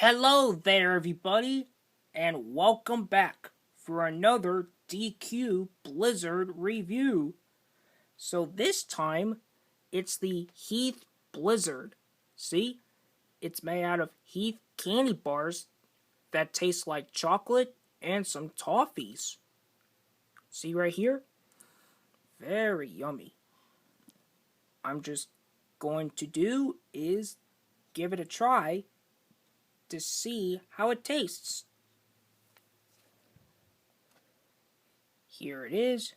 Hello there, everybody, and welcome back for another DQ Blizzard review. So this time, it's the Heath Blizzard. See, it's made out of Heath candy bars that taste like chocolate and some toffees. See right here? Very yummy. I'm just going to do is give it a try to see how it tastes. Here it is.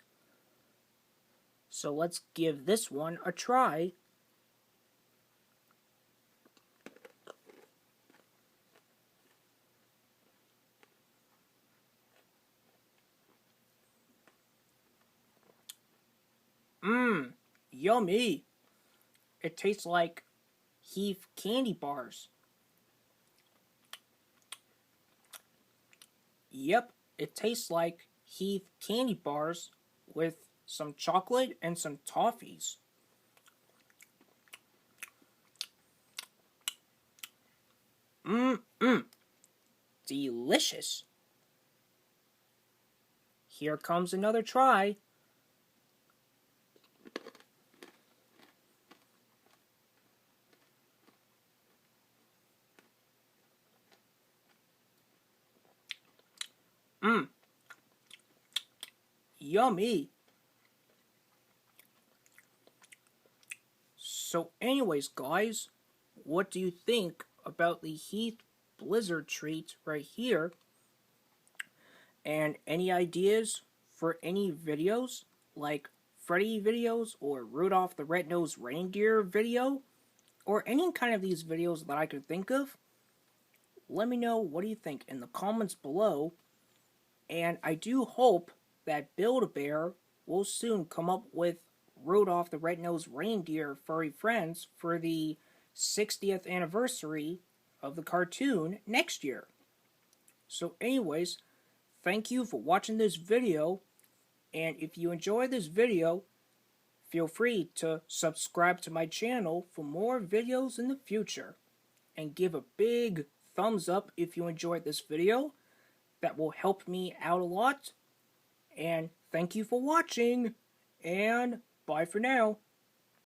So let's give this one a try. Yummy. It tastes like Heath candy bars. Yep, it tastes like Heath candy bars with some chocolate and some toffees. Delicious. Here comes another try. Yummy. So anyways, guys, what do you think about the Heath Blizzard treat right here? And any ideas for any videos, like Freddy videos or Rudolph the Red-Nosed Reindeer video, or any kind of these videos that I could think of? Let me know what do you think in the comments below. And I do hope that Build-A-Bear will soon come up with Rudolph the Red-Nosed Reindeer furry friends for the 60th anniversary of the cartoon next year. So anyways, thank you for watching this video, and if you enjoyed this video, feel free to subscribe to my channel for more videos in the future, and give a big thumbs up if you enjoyed this video. That will help me out a lot. And thank you for watching. And bye for now.